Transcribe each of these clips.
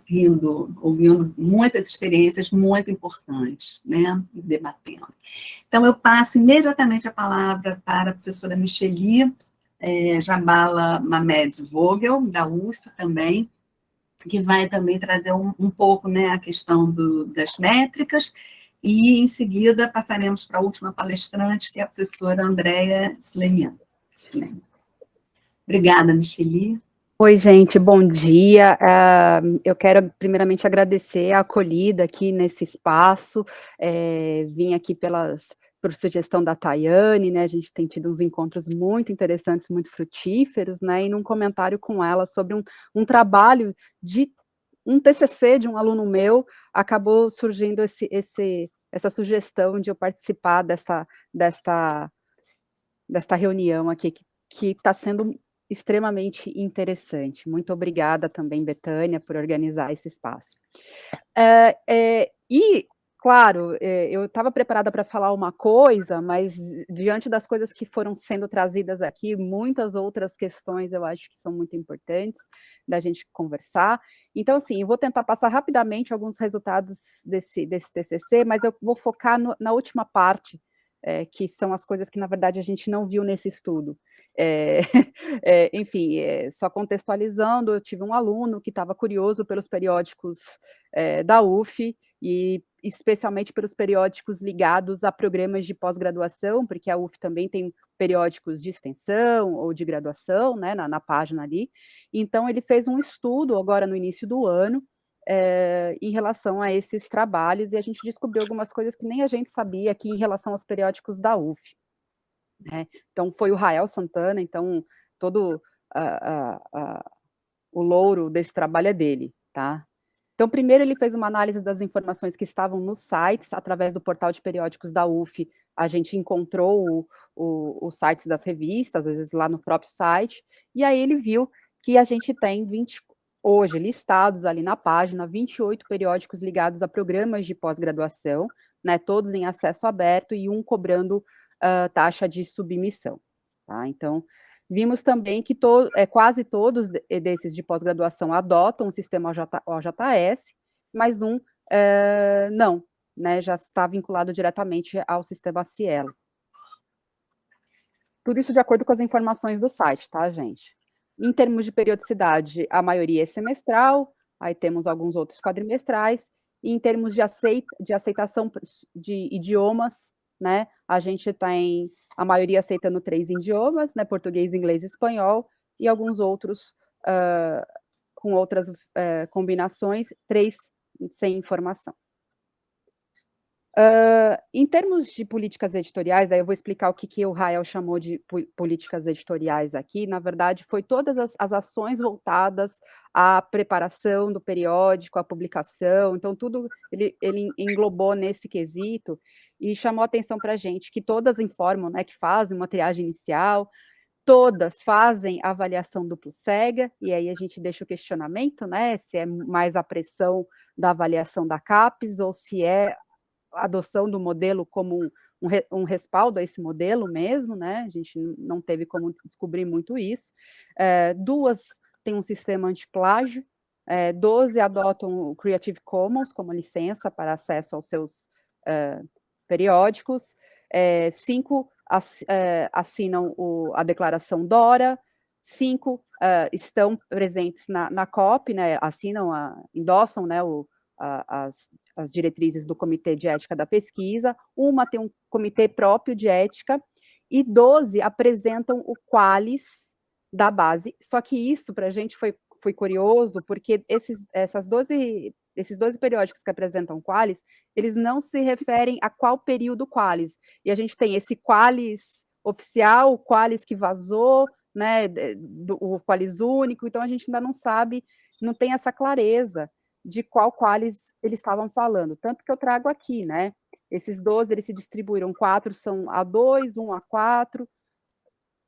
rindo, ouvindo muitas experiências muito importantes, né, e debatendo. Então, eu passo imediatamente a palavra para a professora Micheli Jabala Mamed Vogel, da UF também, que vai também trazer um pouco, né, a questão das métricas, e, em seguida, passaremos para a última palestrante, que é a professora Andréa Slemian. Obrigada, Micheli. Oi, gente, bom dia. Eu quero, primeiramente, agradecer a acolhida aqui nesse espaço. Vim aqui por sugestão da Tayane, né? A gente tem tido uns encontros muito interessantes, muito frutíferos, né? E num comentário com ela sobre um trabalho de um TCC de um aluno meu, acabou surgindo essa sugestão de eu participar desta reunião aqui, que está sendo extremamente interessante. Muito obrigada também, Betânia, por organizar esse espaço. E, claro, eu estava preparada para falar uma coisa, mas diante das coisas que foram sendo trazidas aqui, muitas outras questões eu acho que são muito importantes da gente conversar. Então, assim, eu vou tentar passar rapidamente alguns resultados desse TCC, mas eu vou focar na última parte, que são as coisas que, na verdade, a gente não viu nesse estudo. Enfim, só contextualizando, eu tive um aluno que estava curioso pelos periódicos da UF, e especialmente pelos periódicos ligados a programas de pós-graduação, porque a UF também tem periódicos de extensão ou de graduação, né, na página ali. Então, ele fez um estudo agora no início do ano, em relação a esses trabalhos, e a gente descobriu algumas coisas que nem a gente sabia aqui em relação aos periódicos da UF. Né? Então, foi o Rael Santana, então, todo o louro desse trabalho é dele, tá? Então, primeiro ele fez uma análise das informações que estavam nos sites, através do portal de periódicos da UF, a gente encontrou os sites das revistas, às vezes lá no próprio site, e aí ele viu que a gente tem hoje listados ali na página, 28 periódicos ligados a programas de pós-graduação, né, todos em acesso aberto e um cobrando taxa de submissão. Tá? Então, vimos também que quase todos desses de pós-graduação adotam o sistema OJS, mas um não, né, já está vinculado diretamente ao sistema Cielo. Tudo isso de acordo com as informações do site, tá, gente? Em termos de periodicidade, a maioria é semestral, aí temos alguns outros quadrimestrais, e em termos de aceitação de idiomas, né, a gente tem, a maioria aceitando 3 idiomas, né, português, inglês e espanhol, e alguns outros com outras combinações, 3 sem informação. Em termos de políticas editoriais, daí eu vou explicar o que o Rael chamou de políticas editoriais aqui. Na verdade, foi todas as ações voltadas à preparação do periódico, à publicação, então tudo ele englobou nesse quesito e chamou a atenção para a gente que todas informam, né, que fazem uma triagem inicial, todas fazem avaliação duplo cega, e aí a gente deixa o questionamento, né, se é mais a pressão da avaliação da CAPES ou se é a adoção do modelo como um respaldo a esse modelo mesmo, né? A gente não teve como descobrir muito isso. 2 têm um sistema antiplágio, 12 adotam o Creative Commons como licença para acesso aos seus periódicos, 5 assinam a declaração DORA, 5 estão presentes na COP, né? Assinam, endossam, né, as diretrizes do Comitê de Ética da Pesquisa, uma tem um comitê próprio de ética, e 12 apresentam o Qualis da base. Só que isso, para a gente, foi curioso, porque esses 12 periódicos que apresentam Qualis, eles não se referem a qual período Qualis. E a gente tem esse Qualis oficial, o Qualis que vazou, né, o Qualis único, então a gente ainda não sabe, não tem essa clareza de qual Qualis eles estavam falando, tanto que eu trago aqui, né, esses 12, eles se distribuíram, 4 são A2, 1 A4,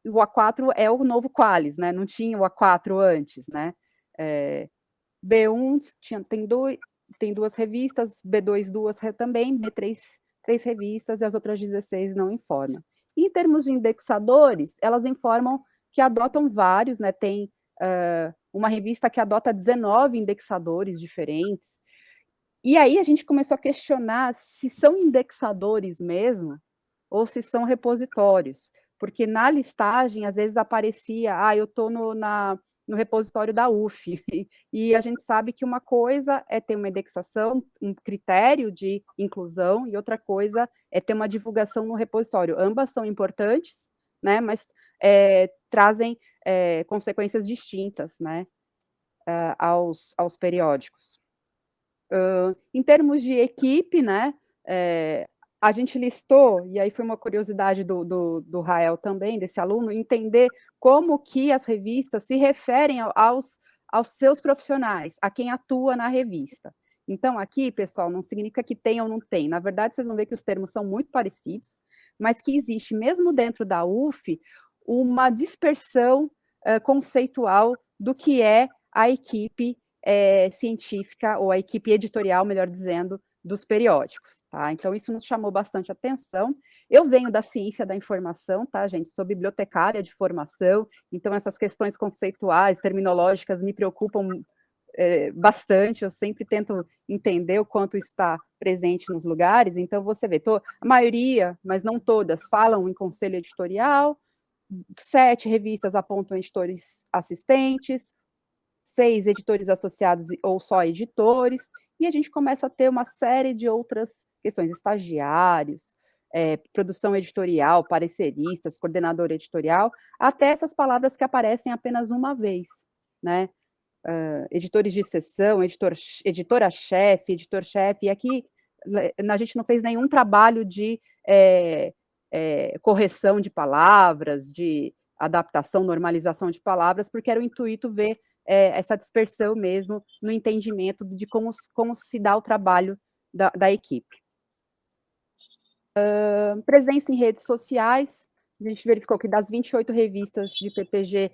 o A4 é o novo Qualis, né, não tinha o A4 antes, né, B1 tem 2 revistas, B2 2 também, B3 3 revistas, e as outras 16 não informam. E em termos de indexadores, elas informam que adotam vários, né, tem uma revista que adota 19 indexadores diferentes. E aí a gente começou a questionar se são indexadores mesmo ou se são repositórios, porque na listagem às vezes aparecia, eu estou no repositório da UF, e a gente sabe que uma coisa é ter uma indexação, um critério de inclusão, e outra coisa é ter uma divulgação no repositório. Ambas são importantes, né, mas trazem consequências distintas, né, aos periódicos. Em termos de equipe, né, a gente listou, e aí foi uma curiosidade do Rael também, desse aluno, entender como que as revistas se referem aos seus profissionais, a quem atua na revista. Então, aqui, pessoal, não significa que tem ou não tem. Na verdade, vocês vão ver que os termos são muito parecidos, mas que existe, mesmo dentro da UF, uma dispersão conceitual do que é a equipe científica, ou a equipe editorial, melhor dizendo, dos periódicos, tá? Então, isso nos chamou bastante atenção. Eu venho da ciência da informação, tá, gente? Sou bibliotecária de formação, então essas questões conceituais, terminológicas, me preocupam bastante, eu sempre tento entender o quanto está presente nos lugares, então você vê, a maioria, mas não todas, falam em conselho editorial, 7 revistas apontam editores assistentes, 6 editores associados ou só editores, e a gente começa a ter uma série de outras questões, estagiários, produção editorial, pareceristas, coordenador editorial, até essas palavras que aparecem apenas uma vez, né? Editores de seção, editora-chefe, editor-chefe, e aqui a gente não fez nenhum trabalho de correção de palavras, de adaptação, normalização de palavras, porque era o intuito ver essa dispersão mesmo no entendimento de como se dá o trabalho da equipe. Presença em redes sociais, a gente verificou que das 28 revistas de PPG,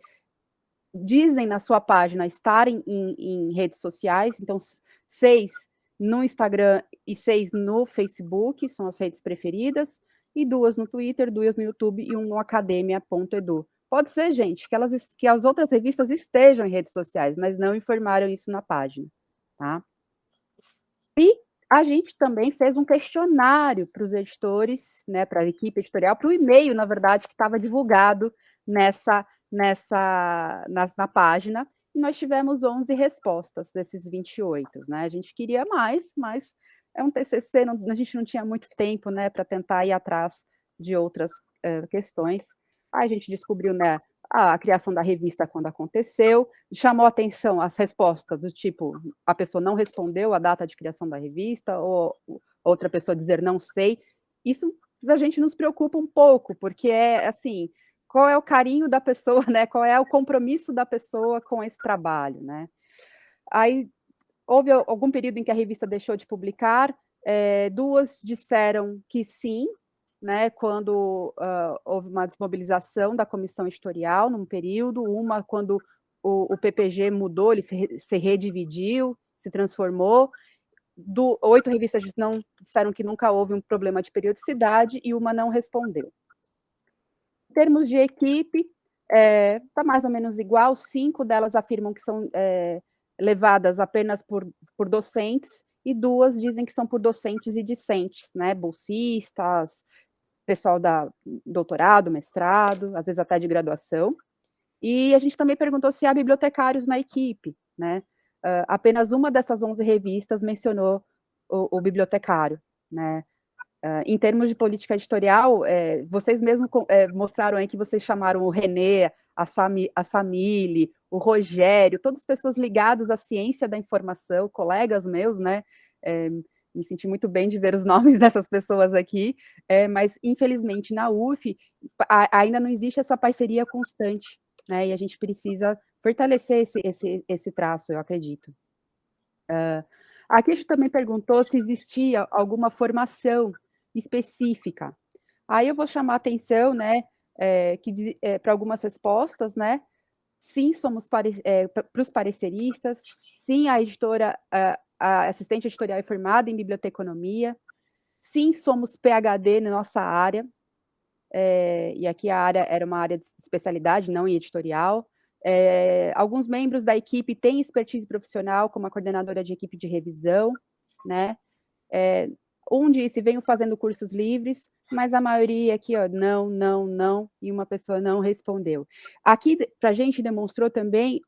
dizem na sua página estarem em redes sociais, então 6 no Instagram e 6 no Facebook, são as redes preferidas, e 2 no Twitter, 2 no YouTube e 1 no academia.edu. Pode ser, gente, que as outras revistas estejam em redes sociais, mas não informaram isso na página, tá? E a gente também fez um questionário para os editores, né, para a equipe editorial, para o e-mail, na verdade, que estava divulgado na página, e nós tivemos 11 respostas desses 28, né? A gente queria mais, mas é um TCC, a gente não tinha muito tempo, né, para tentar ir atrás de outras questões. Aí a gente descobriu, né, a criação da revista quando aconteceu, chamou atenção as respostas do tipo, a pessoa não respondeu a data de criação da revista, ou outra pessoa dizer não sei. Isso a gente nos preocupa um pouco, porque assim, qual é o carinho da pessoa, né? Qual é o compromisso da pessoa com esse trabalho, né? Aí houve algum período em que a revista deixou de publicar, 2 disseram que sim, né, quando houve uma desmobilização da comissão editorial num período, uma quando o PPG mudou, ele se redividiu, se transformou, 8 revistas disseram que nunca houve um problema de periodicidade e uma não respondeu. Em termos de equipe, está mais ou menos igual, 5 delas afirmam que são levadas apenas por docentes, e 2 dizem que são por docentes e discentes, né, bolsistas, pessoal da doutorado, mestrado, às vezes até de graduação. E a gente também perguntou se há bibliotecários na equipe, né? Apenas uma dessas 11 revistas mencionou o bibliotecário, né? Em termos de política editorial, vocês mesmos mostraram aí que vocês chamaram o René, a Samile, o Rogério, todas pessoas ligadas à ciência da informação, colegas meus, né? Me senti muito bem de ver os nomes dessas pessoas aqui, mas infelizmente na UF ainda não existe essa parceria constante, né? E a gente precisa fortalecer esse traço, eu acredito. Aqui a gente também perguntou se existia alguma formação específica. Aí eu vou chamar a atenção, né, para algumas respostas, né? Sim, somos para os pareceristas, sim, a editora, a assistente editorial é formada em biblioteconomia, sim, somos PhD na nossa área, e aqui a área era uma área de especialidade, não em editorial, Alguns membros da equipe têm expertise profissional, como a coordenadora de equipe de revisão, né? Um disse, venho fazendo cursos livres, mas a maioria aqui, ó, não, não, não, e uma pessoa não respondeu. Aqui, para a gente, demonstrou também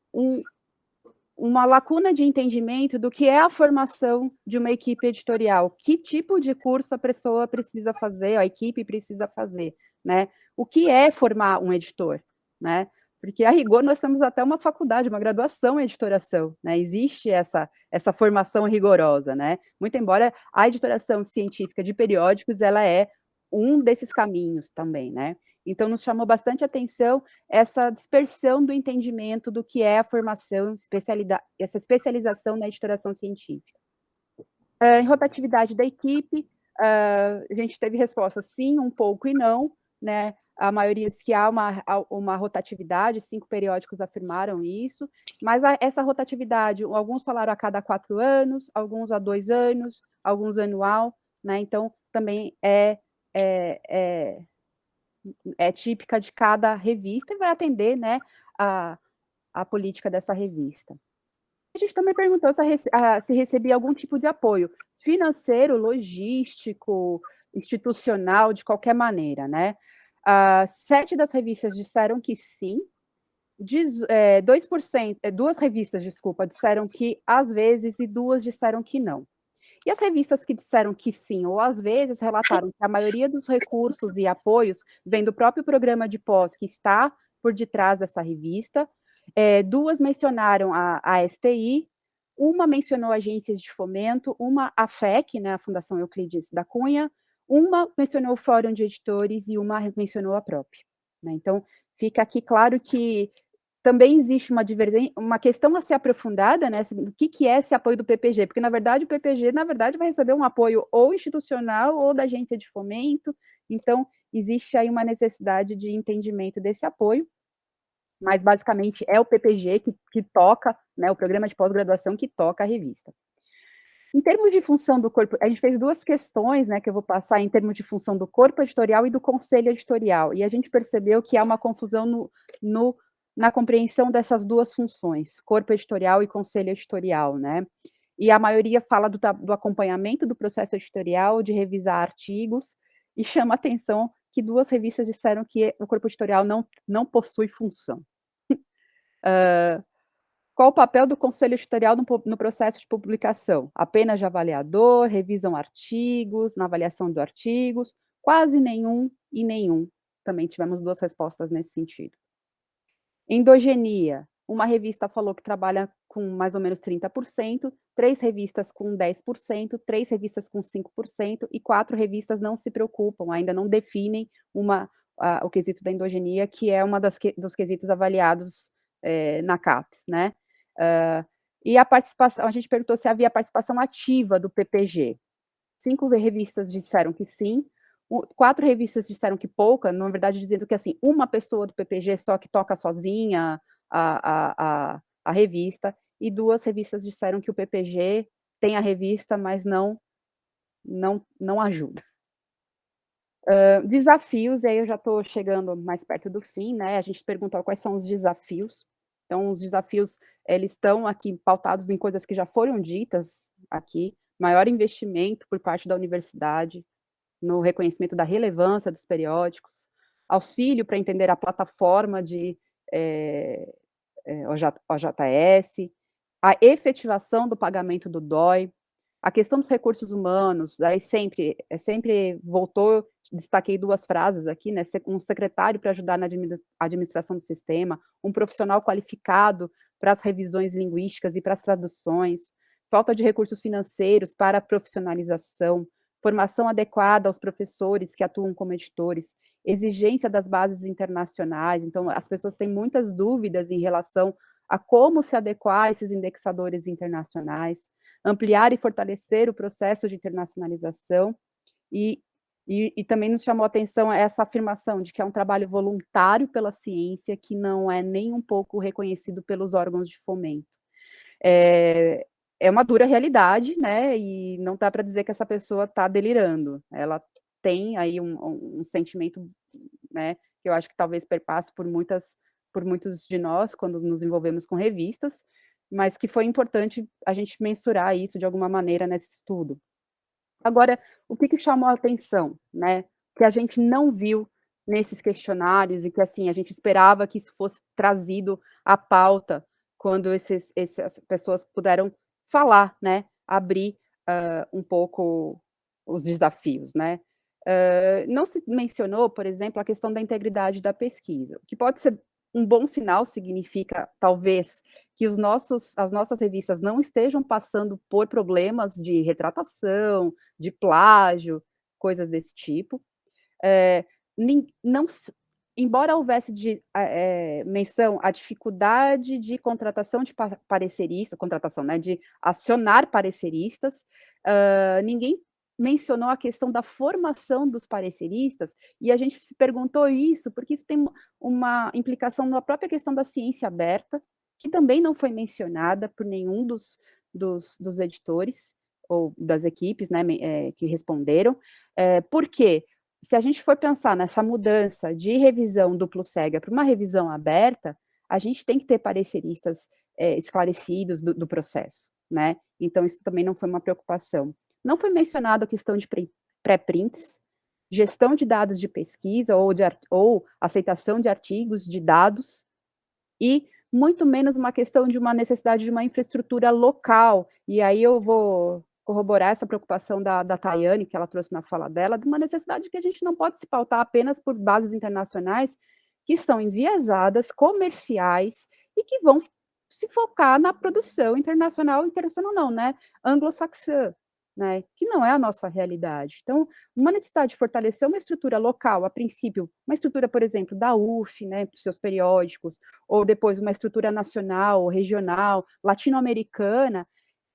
uma lacuna de entendimento do que é a formação de uma equipe editorial, que tipo de curso a pessoa precisa fazer, a equipe precisa fazer, né? O que é formar um editor, né? Porque, a rigor, nós temos até uma faculdade, uma graduação em editoração, né? Existe essa formação rigorosa, né? Muito embora a editoração científica de periódicos, ela é um desses caminhos também, né? Então, nos chamou bastante atenção essa dispersão do entendimento do que é a formação, essa especialização na editoração científica. Em rotatividade da equipe, a gente teve respostas sim, um pouco e não, né? A maioria diz que há uma rotatividade, 5 periódicos afirmaram isso, mas essa rotatividade, alguns falaram a cada 4 anos, alguns a 2 anos, alguns anual, né? Então, também é típica de cada revista e vai atender, né, a política dessa revista. A gente também perguntou se recebia algum tipo de apoio financeiro, logístico, institucional, de qualquer maneira, né? 7 das revistas disseram que sim, 2%, 2 revistas, desculpa, disseram que às vezes e 2 disseram que não. E as revistas que disseram que sim, ou às vezes relataram que a maioria dos recursos e apoios vem do próprio programa de pós que está por detrás dessa revista. 2 mencionaram a STI, uma mencionou agências de fomento, uma a FEC, né, a Fundação Euclides da Cunha, uma mencionou o Fórum de Editores e uma mencionou a própria. Né? Então, fica aqui claro que também existe uma questão a ser aprofundada, né, o que é esse apoio do PPG, porque, na verdade, o PPG, vai receber um apoio ou institucional ou da agência de fomento, então, existe aí uma necessidade de entendimento desse apoio, mas, basicamente, é o PPG que toca, né, o programa de pós-graduação que toca a revista. Em termos de função do corpo, a gente fez 2 questões, né, que eu vou passar em termos de função do corpo editorial e do conselho editorial, e a gente percebeu que há uma confusão na compreensão dessas 2 funções, corpo editorial e conselho editorial, né? E a maioria fala do acompanhamento do processo editorial, de revisar artigos, e chama atenção que 2 revistas disseram que o corpo editorial não possui função. Qual o papel do conselho editorial no processo de publicação? Apenas de avaliador, revisam artigos, na avaliação dos artigos, quase nenhum e nenhum. Também tivemos 2 respostas nesse sentido. Endogenia, uma revista falou que trabalha com mais ou menos 30%, 3 revistas com 10%, 3 revistas com 5% e 4 revistas não se preocupam, ainda não definem o quesito da endogenia, que é uma dos quesitos avaliados na CAPES, né? E a participação, a gente perguntou se havia participação ativa do PPG. 5 revistas disseram que sim, 4 revistas disseram que pouca, na verdade, dizendo que, assim, uma pessoa do PPG só que toca sozinha a revista, e 2 revistas disseram que o PPG tem a revista, mas não ajuda. Desafios, e aí eu já estou chegando mais perto do fim, né? A gente perguntou quais são os desafios. Então, os desafios, eles estão aqui pautados em coisas que já foram ditas aqui, maior investimento por parte da universidade, no reconhecimento da relevância dos periódicos, auxílio para entender a plataforma de OJS, a efetivação do pagamento do DOI, a questão dos recursos humanos, aí sempre voltou, destaquei 2 frases aqui, né, um secretário para ajudar na administração do sistema, um profissional qualificado para as revisões linguísticas e para as traduções, falta de recursos financeiros para a profissionalização, formação adequada aos professores que atuam como editores, exigência das bases internacionais, então as pessoas têm muitas dúvidas em relação a como se adequar a esses indexadores internacionais, ampliar e fortalecer o processo de internacionalização, e também nos chamou a atenção essa afirmação de que é um trabalho voluntário pela ciência, que não é nem um pouco reconhecido pelos órgãos de fomento. É uma dura realidade, né, e não dá para dizer que essa pessoa está delirando, ela tem aí um sentimento, né, que eu acho que talvez perpasse por muitas por muitos de nós quando nos envolvemos com revistas, mas que foi importante a gente mensurar isso de alguma maneira nesse estudo. Agora, o que chamou a atenção, né, que a gente não viu nesses questionários e que, assim, a gente esperava que isso fosse trazido à pauta quando essas pessoas puderam falar, né, abrir, um pouco os desafios, né. Não se mencionou, por exemplo, a questão da integridade da pesquisa, o que pode ser um bom sinal, significa, talvez, que as nossas revistas não estejam passando por problemas de retratação, de plágio, coisas desse tipo. Não, embora houvesse menção à dificuldade de contratação de pareceristas, contratação, né, de acionar pareceristas, ninguém mencionou a questão da formação dos pareceristas, e a gente se perguntou isso, porque isso tem uma implicação na própria questão da ciência aberta, que também não foi mencionada por nenhum dos editores, ou das equipes, né, que responderam. Por quê? Se a gente for pensar nessa mudança de revisão duplo cega para uma revisão aberta, a gente tem que ter pareceristas esclarecidos do processo, né? Então, isso também não foi uma preocupação. Não foi mencionado a questão de pré-prints, gestão de dados de pesquisa ou aceitação de artigos de dados, e muito menos uma questão de uma necessidade de uma infraestrutura local. E aí eu vou corroborar essa preocupação da Tayane, que ela trouxe na fala dela, de uma necessidade que a gente não pode se pautar apenas por bases internacionais que estão enviesadas, comerciais, e que vão se focar na produção internacional não, né, anglo-saxã, né, que não é a nossa realidade. Então, uma necessidade de fortalecer uma estrutura local, a princípio, uma estrutura, por exemplo, da UF, né, para os seus periódicos, ou depois uma estrutura nacional, regional, latino-americana,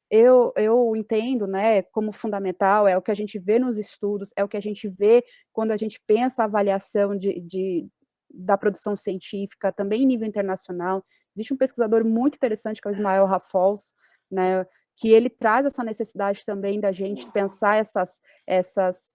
eu entendo, né, como fundamental, é o que a gente vê nos estudos, é o que a gente vê quando a gente pensa a avaliação da produção científica, também em nível internacional. Existe um pesquisador muito interessante, que é o Ismael Rafols, né, que ele traz essa necessidade também da gente pensar essas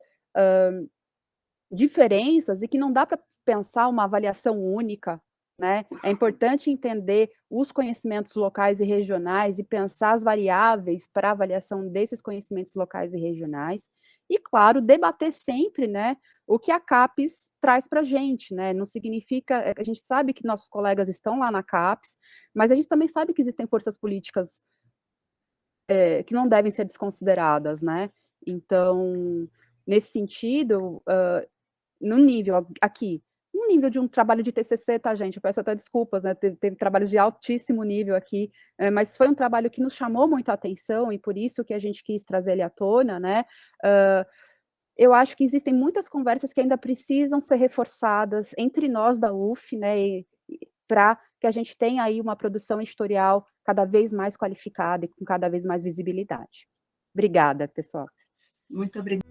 diferenças, e que não dá para pensar uma avaliação única, né? É importante entender os conhecimentos locais e regionais e pensar as variáveis para a avaliação desses conhecimentos locais e regionais. E, claro, debater sempre, né, o que a CAPES traz para a gente, né? Não significa, a gente sabe que nossos colegas estão lá na CAPES, mas a gente também sabe que existem forças políticas que não devem ser desconsideradas, né? Então, nesse sentido, no nível aqui, no nível de um trabalho de TCC, tá, gente? Eu peço até desculpas, né? Teve trabalhos de altíssimo nível aqui, mas foi um trabalho que nos chamou muita atenção, e por isso que a gente quis trazer ele à tona, né? Eu acho que existem muitas conversas que ainda precisam ser reforçadas entre nós da UF, né? Para que a gente tenha aí uma produção editorial cada vez mais qualificada e com cada vez mais visibilidade. Obrigada, pessoal. Muito obrigada.